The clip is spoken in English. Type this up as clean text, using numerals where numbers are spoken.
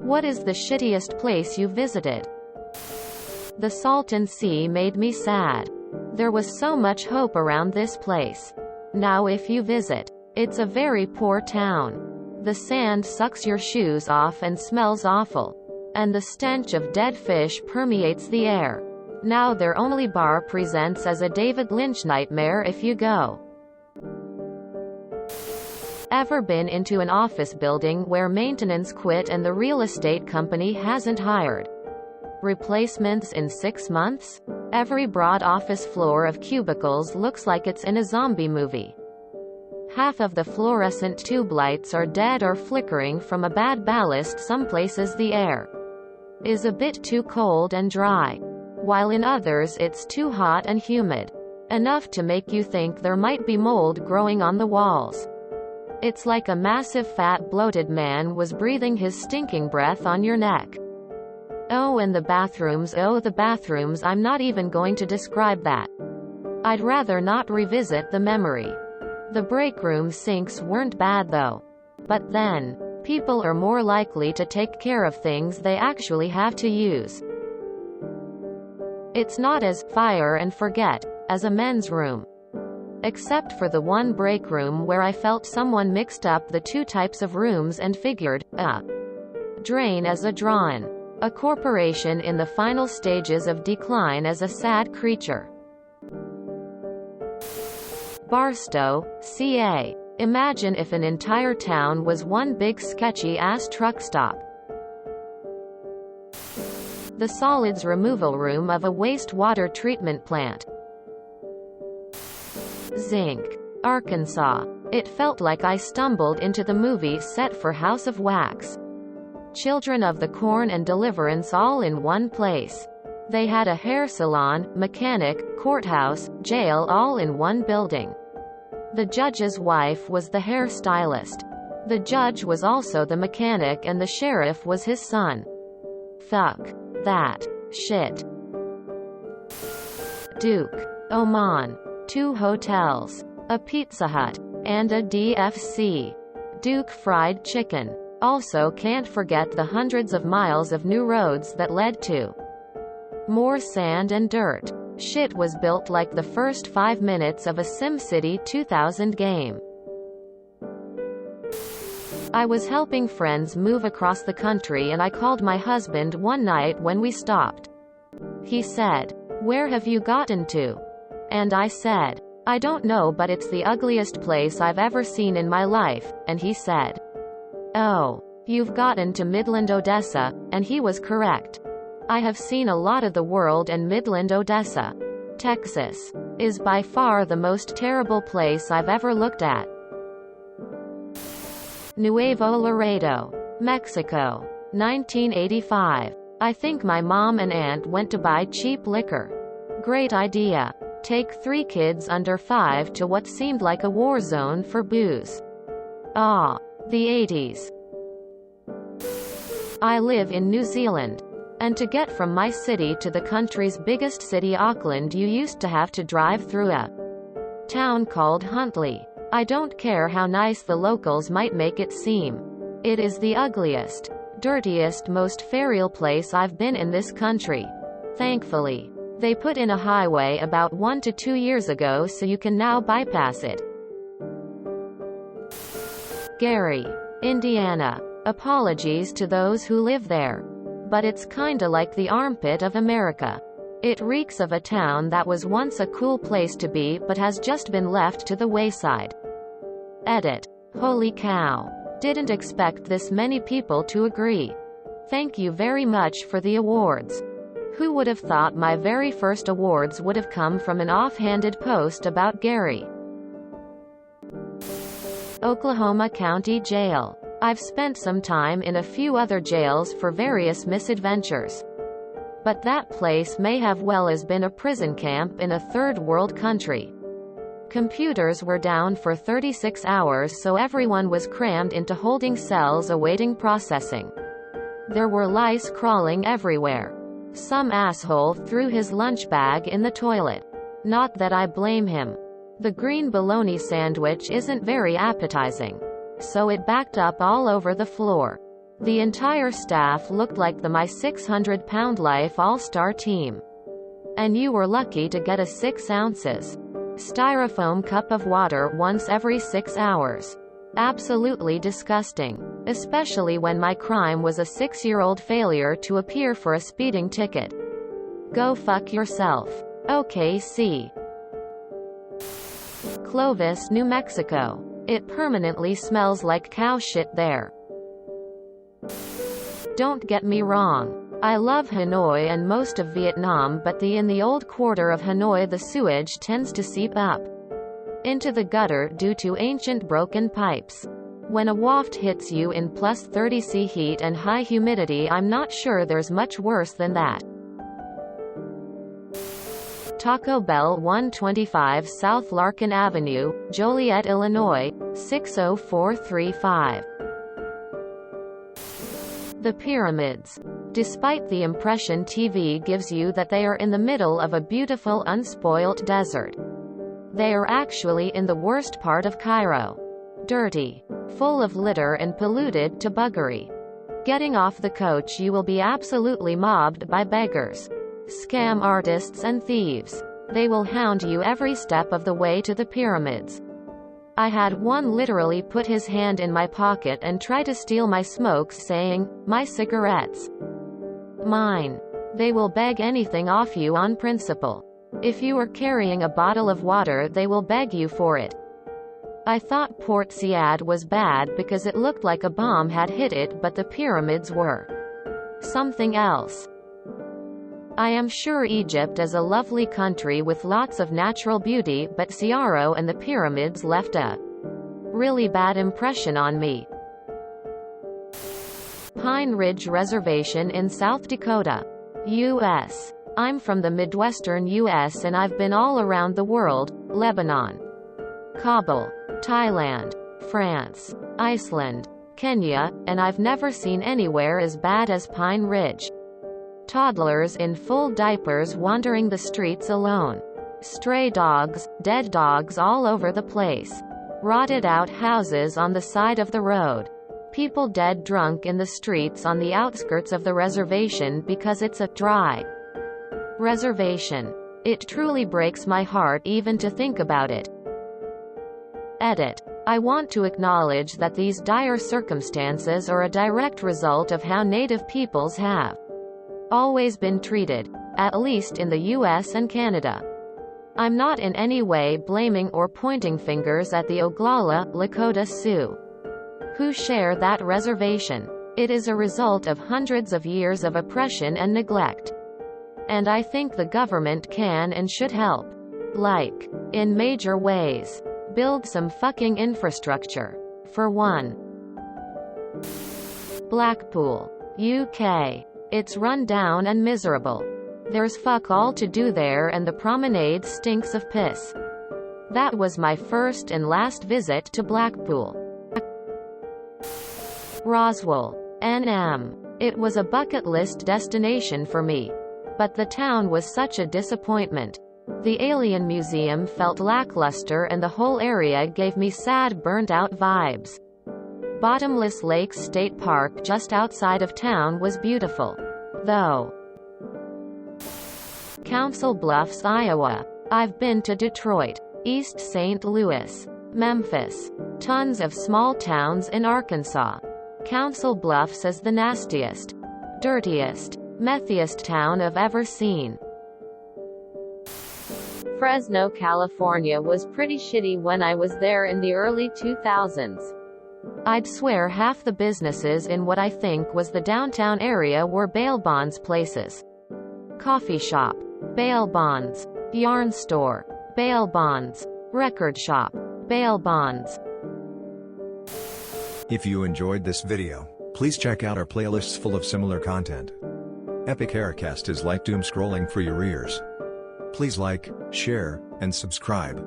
What is the shittiest place you visited? The Salton Sea made me sad. There was so much hope around this place. Now if you visit, it's a very poor town. The sand sucks your shoes off and smells awful. And the stench of dead fish permeates the air. Now their only bar presents as a David Lynch nightmare if you go. Ever been into an office building where maintenance quit and the real estate company hasn't hired replacements in 6 months? Every broad office floor of cubicles looks like it's in a zombie movie. Half of the fluorescent tube lights are dead or flickering from a bad ballast. Some places the air is a bit too cold and dry, while in others it's too hot and humid, enough to make you think there might be mold growing on the walls. It's like a massive fat bloated man was breathing his stinking breath on your neck. Oh, and the bathrooms, I'm not even going to describe that. I'd rather not revisit the memory. The break room sinks weren't bad though. But then, people are more likely to take care of things they actually have to use. It's not as fire and forget as a men's room. Except for the one break room where I felt someone mixed up the two types of rooms and figured, drain as a drawn. A corporation in the final stages of decline as a sad creature. Barstow, CA. Imagine if an entire town was one big sketchy-ass truck stop. The solids removal room of a wastewater treatment plant. Zinc, Arkansas. It felt like I stumbled into the movie set for House of Wax. Children of the Corn and Deliverance all in one place. They had a hair salon, mechanic, courthouse, jail all in one building. The judge's wife was the hairstylist. The judge was also the mechanic and the sheriff was his son. Fuck that shit. Duke, Oman. 2 hotels, a Pizza Hut, and a DFC. Duke Fried Chicken. Also can't forget the hundreds of miles of new roads that led to more sand and dirt. Shit was built like the first 5 minutes of a SimCity 2000 game. I was helping friends move across the country and I called my husband one night when we stopped. He said, "Where have you gotten to?" And I said, "I don't know, but it's the ugliest place I've ever seen in my life," and he said, "Oh, you've gotten to Midland, Odessa," and he was correct. I have seen a lot of the world and Midland, Odessa, Texas, is by far the most terrible place I've ever looked at. Nuevo Laredo, Mexico, 1985. I think my mom and aunt went to buy cheap liquor. Great idea. Take 3 kids under 5 to what seemed like a war zone for booze. The 80s. I live in New Zealand. And to get from my city to the country's biggest city, Auckland, you used to have to drive through a town called Huntly. I don't care how nice the locals might make it seem. It is the ugliest, dirtiest, most feral place I've been in this country. Thankfully, they put in a highway about 1 to 2 years ago so you can now bypass it. Gary, Indiana. Apologies to those who live there. But it's kinda like the armpit of America. It reeks of a town that was once a cool place to be but has just been left to the wayside. Edit. Holy cow. Didn't expect this many people to agree. Thank you very much for the awards. Who would have thought my very first awards would have come from an offhanded post about Gary? Oklahoma County Jail. I've spent some time in a few other jails for various misadventures. But that place may have well as been a prison camp in a third world country. Computers were down for 36 hours, so everyone was crammed into holding cells awaiting processing. There were lice crawling everywhere. Some asshole threw his lunch bag in the toilet. Not that I blame him. The green bologna sandwich isn't very appetizing, so it backed up all over the floor. The entire staff looked like the My 600-Pound Life all-star team. And you were lucky to get a 6 ounces styrofoam cup of water once every 6 hours. Absolutely disgusting. Especially when my crime was a 6-year-old failure to appear for a speeding ticket. Go fuck yourself. Okay, see. Clovis, New Mexico. It permanently smells like cow shit there. Don't get me wrong. I love Hanoi and most of Vietnam, but in the old quarter of Hanoi the sewage tends to seep up into the gutter due to ancient broken pipes. When a waft hits you in plus 30 C heat and high humidity, I'm not sure there's much worse than that. Taco Bell, 125 South Larkin Avenue, Joliet, Illinois, 60435. The pyramids. Despite the impression TV gives you that they are in the middle of a beautiful unspoilt desert, they are actually in the worst part of Cairo. Dirty, full of litter and polluted to buggery. Getting off the coach you will be absolutely mobbed by beggars, scam artists and thieves. They will hound you every step of the way to the pyramids. I had one literally put his hand in my pocket and try to steal my smokes, saying, "My cigarettes. Mine." They will beg anything off you on principle. If you are carrying a bottle of water they will beg you for it. I thought Port Said was bad because it looked like a bomb had hit it, but the pyramids were something else. I am sure Egypt is a lovely country with lots of natural beauty, but Cairo and the pyramids left a really bad impression on me. Pine Ridge Reservation in South Dakota, U.S. I'm from the Midwestern U.S. and I've been all around the world: Lebanon, Kabul, Thailand, France, Iceland, Kenya, and I've never seen anywhere as bad as Pine Ridge. Toddlers in full diapers wandering the streets alone. Stray dogs, dead dogs all over the place. Rotted out houses on the side of the road. People dead drunk in the streets on the outskirts of the reservation because it's a dry reservation. It truly breaks my heart even to think about it. Edit. I want to acknowledge that these dire circumstances are a direct result of how Native peoples have always been treated, at least in the US and Canada. I'm not in any way blaming or pointing fingers at the Oglala, Lakota Sioux, who share that reservation. It is a result of hundreds of years of oppression and neglect. And I think the government can and should help. Like, in major ways. Build some fucking infrastructure. For one. Blackpool, UK. It's run down and miserable. There's fuck all to do there and the promenade stinks of piss. That was my first and last visit to Blackpool. Roswell, NM. It was a bucket list destination for me. But the town was such a disappointment. The Alien Museum felt lackluster and the whole area gave me sad, burnt-out vibes. Bottomless Lake State Park just outside of town was beautiful, though. Council Bluffs, Iowa. I've been to Detroit, East St. Louis, Memphis. Tons of small towns in Arkansas. Council Bluffs is the nastiest, dirtiest, methiest town I've ever seen. Fresno, California was pretty shitty when I was there in the early 2000s. I'd swear half the businesses in what I think was the downtown area were bail bonds places. Coffee shop, bail bonds. Yarn store, bail bonds. Record shop, bail bonds. If you enjoyed this video, please check out our playlists full of similar content. Epic Haircast is like doom scrolling for your ears. Please like, share, and subscribe.